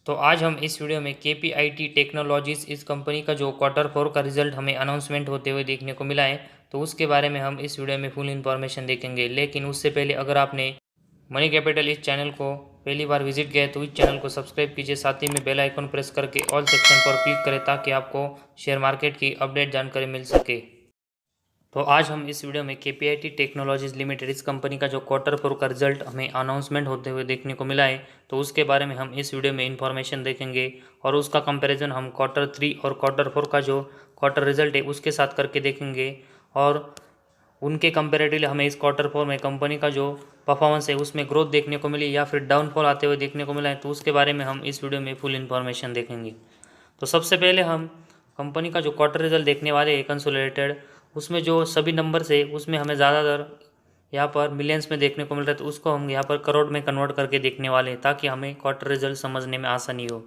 तो आज हम इस वीडियो में KPIT टेक्नोलॉजीज इस कंपनी का जो Q4 का रिजल्ट हमें अनाउंसमेंट होते हुए देखने को मिला है, तो उसके बारे में हम इस वीडियो में फुल इन्फॉर्मेशन देखेंगे। लेकिन उससे पहले अगर आपने मनी कैपिटल इस चैनल को पहली बार विजिट किया है तो इस चैनल को सब्सक्राइब कीजिए, साथ ही में बेल आइकन प्रेस करके ऑल सेक्शन पर क्लिक करें ताकि आपको शेयर मार्केट की अपडेट जानकारी मिल सके। तो आज हम इस वीडियो में KPIT टेक्नोलॉजीज लिमिटेड इस कंपनी का जो Q4 का रिजल्ट हमें अनाउंसमेंट होते हुए देखने को मिला है, तो उसके बारे में हम इस वीडियो में इन्फॉर्मेशन देखेंगे और उसका कंपैरिजन हम Q3 और Q4 का जो क्वार्टर रिजल्ट है उसके साथ करके देखेंगे और उनके कंपेरेटिवली हमें इस Q4 में कंपनी का जो परफॉर्मेंस है उसमें ग्रोथ देखने को मिली या फिर डाउनफॉल आते हुए देखने को मिला है, तो उसके बारे में हम इस वीडियो में फुल इन्फॉर्मेशन देखेंगे। तो सबसे पहले हम कंपनी का जो क्वार्टर रिजल्ट देखने वाले हैं कंसोलिडेटेड, उसमें जो सभी नंबर्स है उसमें हमें ज़्यादातर यहाँ पर मिलियंस में देखने को मिल रहा है, तो उसको हम यहाँ पर करोड़ में कन्वर्ट करके देखने वाले हैं ताकि हमें क्वार्टर रिजल्ट समझने में आसानी हो।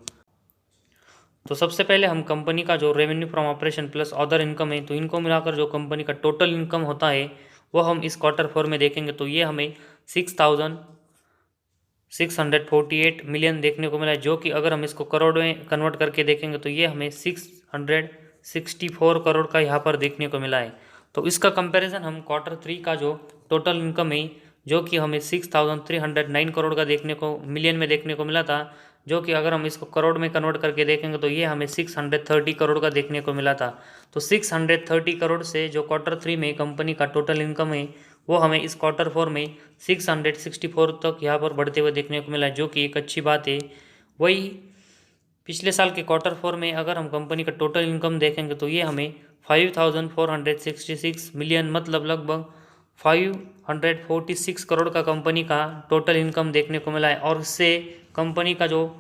तो सबसे पहले हम कंपनी का जो revenue from operation plus other income है, तो इनको मिलाकर जो कंपनी का टोटल इनकम होता है वो हम इस Q4 में देखेंगे। तो ये हमें 6,648 मिलियन देखने को मिला है, जो कि अगर हम इसको करोड़ में कन्वर्ट करके देखेंगे तो ये हमें 664 करोड़ का यहाँ पर देखने को मिला है। तो इसका कंपैरिजन हम Q3 का जो टोटल इनकम है जो कि हमें 6,309 करोड़ का देखने को मिलियन में देखने को मिला था, जो कि अगर हम इसको करोड़ में कन्वर्ट करके देखेंगे तो ये हमें 630 करोड़ का देखने को मिला था। तो 630 करोड़ से जो Q3 में कंपनी का टोटल इनकम है वो हमें इस Q4 में 664 तक यहाँ पर बढ़ते हुए देखने को मिला है, जो कि एक अच्छी बात है। वही पिछले साल के Q4 में अगर हम कंपनी का टोटल इनकम देखेंगे तो ये हमें 5,466 मिलियन मतलब लगभग 546 करोड़ का कंपनी का टोटल इनकम देखने को मिला है, और इससे कंपनी का जो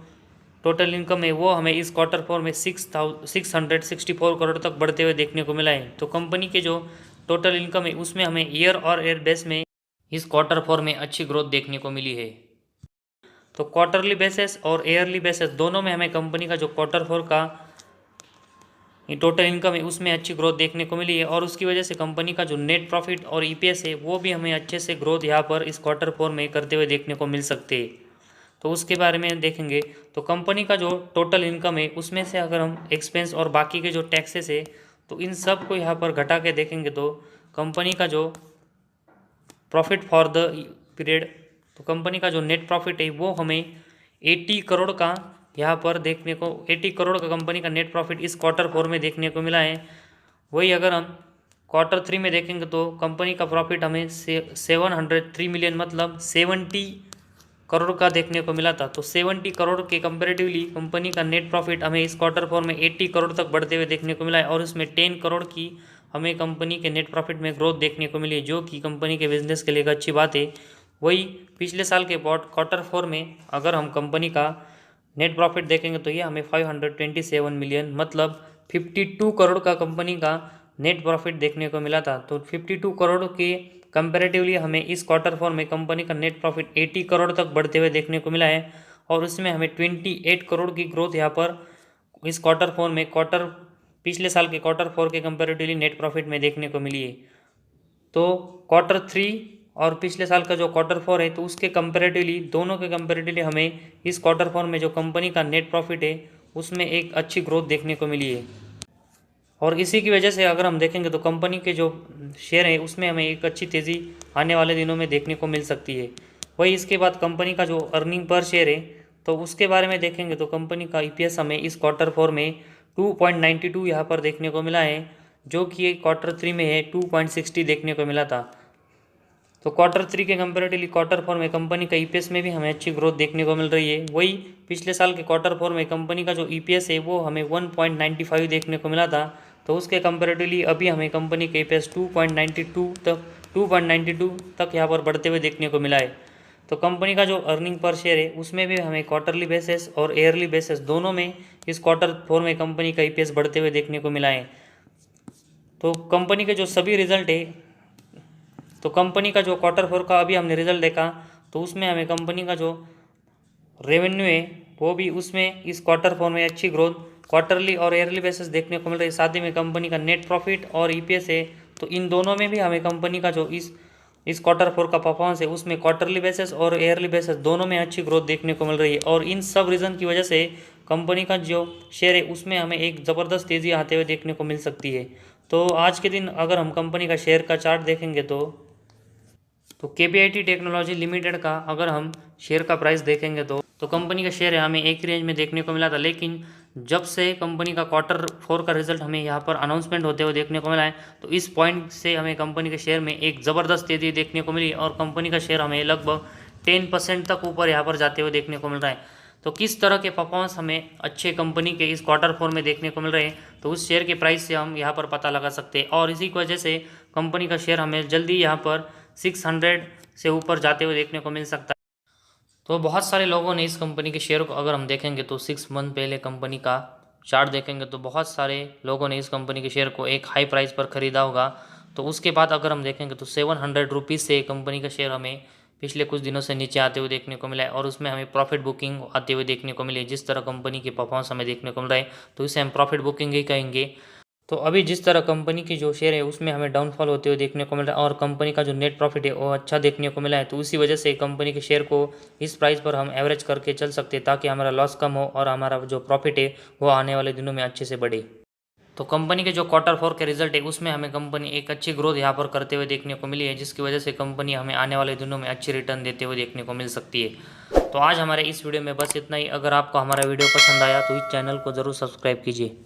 टोटल इनकम है वो हमें इस Q4 में 664 करोड़ तक बढ़ते हुए देखने को मिला है। तो कंपनी के जो टोटल इनकम है उसमें हमें ईयर और ईयर बेस में इस Q4 में अच्छी ग्रोथ देखने को मिली है। तो क्वार्टरली बेसिस और ईयरली बेसिस दोनों में हमें कंपनी का जो Q4 का टोटल इनकम है उसमें अच्छी ग्रोथ देखने को मिली है, और उसकी वजह से कंपनी का जो नेट प्रॉफिट और EPS है वो भी हमें अच्छे से ग्रोथ यहाँ पर इस Q4 में करते हुए देखने को मिल सकते हैं। तो उसके बारे में देखेंगे। तो कंपनी का जो टोटल इनकम है उसमें से अगर हम एक्सपेंस और बाकी के जो टैक्सेस है तो इन सब को यहाँ पर घटा के देखेंगे तो कंपनी का जो प्रॉफिट फॉर द पीरियड, तो कंपनी का जो नेट प्रॉफिट है वो हमें 80 करोड़ का यहाँ पर देखने को 80 करोड़ का कंपनी का नेट प्रॉफिट इस Q4 में देखने को मिला है। वही अगर हम Q3 में देखेंगे तो कंपनी का प्रॉफिट हमें 703 मिलियन मतलब 70 करोड़ का देखने को मिला था। तो 70 करोड़ के कंपेरेटिवली कंपनी का नेट प्रॉफिट हमें इस Q4 में 80 करोड़ तक बढ़ते हुए देखने को मिला है, और इसमें 10 करोड़ की हमें कंपनी के नेट प्रॉफिट में ग्रोथ देखने को मिली है, जो कि कंपनी के बिजनेस के लिए एक अच्छी बात है। वही पिछले साल के Q4 में अगर हम कंपनी का नेट प्रॉफिट देखेंगे तो ये हमें 527 मिलियन मतलब 52 करोड़ का कंपनी का नेट प्रॉफिट देखने को मिला था। तो 52 करोड़ के कंपैरेटिवली हमें इस Q4 में कंपनी का नेट प्रॉफिट 80 करोड़ तक बढ़ते हुए देखने को मिला है, और उसमें हमें 28 करोड़ की ग्रोथ यहाँ पर इस Q4 में पिछले साल के Q4 के कंपैरेटिवली नेट प्रॉफिट में देखने को मिली है। तो Q3 और पिछले साल का जो Q4 है तो उसके कंपैरेटिवली दोनों के कंपैरेटिवली हमें इस Q4 में जो कंपनी का नेट प्रॉफिट है उसमें एक अच्छी ग्रोथ देखने को मिली है, और इसी की वजह से अगर हम देखेंगे तो कंपनी के जो शेयर है उसमें हमें एक अच्छी तेज़ी आने वाले दिनों में देखने को मिल सकती है। वही इसके बाद कंपनी का जो अर्निंग पर शेयर है तो उसके बारे में देखेंगे तो कंपनी का EPS हमें इस Q4 में 2.92 यहाँ पर देखने को मिला है, जो कि Q3 में है 2.60 देखने को मिला था। तो Q3 के कंपेरेटिवली Q4 में कंपनी का EPS में भी हमें अच्छी ग्रोथ देखने को मिल रही है। वही पिछले साल के Q4 में कंपनी का जो EPS है वो हमें 1.95 देखने को मिला था, तो उसके कंपेरेटिवली अभी हमें कंपनी का EPS 2.92 तक यहाँ पर बढ़ते हुए देखने को मिला है। तो कंपनी का जो अर्निंग पर शेयर है उसमें भी हमें क्वार्टरली बेसिस और ईयरली बेसिस दोनों में इस Q4 में कंपनी का EPS बढ़ते हुए देखने को मिला है। तो कंपनी के जो सभी रिजल्ट है, तो कंपनी का जो Q4 का अभी हमने रिजल्ट देखा तो उसमें हमें कंपनी का जो रेवेन्यू है वो भी उसमें इस Q4 में अच्छी ग्रोथ क्वार्टरली और ईयरली बेसिस देखने को मिल रही है। साथ ही में कंपनी का नेट प्रॉफिट और EPS है तो इन दोनों में भी हमें कंपनी का जो इस इस क्वार्टर 4 का परफॉर्मेंस है उसमें क्वार्टरली बेसिस और ईयरली बेसिस दोनों में अच्छी ग्रोथ देखने को मिल रही है और इन सब रीज़न की वजह से कंपनी का जो शेयर है उसमें हमें एक ज़बरदस्त तेज़ी आते हुए देखने को मिल सकती है। तो आज के दिन अगर हम कंपनी का शेयर का चार्ट देखेंगे तो KPIT टेक्नोलॉजी लिमिटेड का अगर हम शेयर का प्राइस देखेंगे तो कंपनी का शेयर है हमें एक ही रेंज में देखने को मिला था, लेकिन जब से कंपनी का क्वार्टर 4 का रिजल्ट हमें यहाँ पर अनाउंसमेंट होते हुए देखने को मिला है तो इस पॉइंट से हमें कंपनी के शेयर में एक ज़बरदस्त तेज़ी देखने को मिली और कंपनी का शेयर हमें लगभग 10% तक ऊपर यहाँ पर जाते हुए देखने को मिल रहा है। तो किस तरह के परफॉर्मेंस हमें अच्छे कंपनी के इस क्वार्टर 4 में देखने को मिल रहे हैं तो उस शेयर के प्राइस से हम यहाँ पर पता लगा सकते हैं और इसी की वजह से कंपनी का शेयर हमें जल्दी यहाँ पर 600 से ऊपर जाते हुए देखने को मिल सकता है। तो बहुत सारे लोगों ने इस कंपनी के शेयर को अगर हम देखेंगे तो 6 मंथ पहले कंपनी का चार्ट देखेंगे तो बहुत सारे लोगों ने इस कंपनी के शेयर को एक हाई प्राइस पर ख़रीदा होगा। तो उसके बाद अगर हम देखेंगे तो 700 रुपीज़ से कंपनी का शेयर हमें पिछले कुछ दिनों से नीचे आते हुए देखने को मिला है और उसमें हमें प्रॉफिट बुकिंग आते हुए देखने को मिली है। जिस तरह कंपनी की परफॉर्मेंस हमें देखने को मिल रहा है तो इसे हम प्रॉफिट बुकिंग ही कहेंगे। तो अभी जिस तरह कंपनी की जो शेयर है उसमें हमें डाउनफॉल होते हुए देखने को मिल रहा है और कंपनी का जो नेट प्रॉफिट है वो अच्छा देखने को मिला है, तो उसी वजह से कंपनी के शेयर को इस प्राइस पर हम एवरेज करके चल सकते हैं ताकि हमारा लॉस कम हो और हमारा जो प्रॉफिट है वो आने वाले दिनों में अच्छे से बढ़े। तो कंपनी के जो क्वार्टर 4 के रिजल्ट है उसमें हमें कंपनी एक अच्छी ग्रोथ यहाँ पर करते हुए देखने को मिली है, जिसकी वजह से कंपनी हमें आने वाले दिनों में अच्छी रिटर्न देते हुए देखने को मिल सकती है। तो आज हमारे इस वीडियो में बस इतना ही। अगर आपको हमारा वीडियो पसंद आया तो इस चैनल को ज़रूर सब्सक्राइब कीजिए।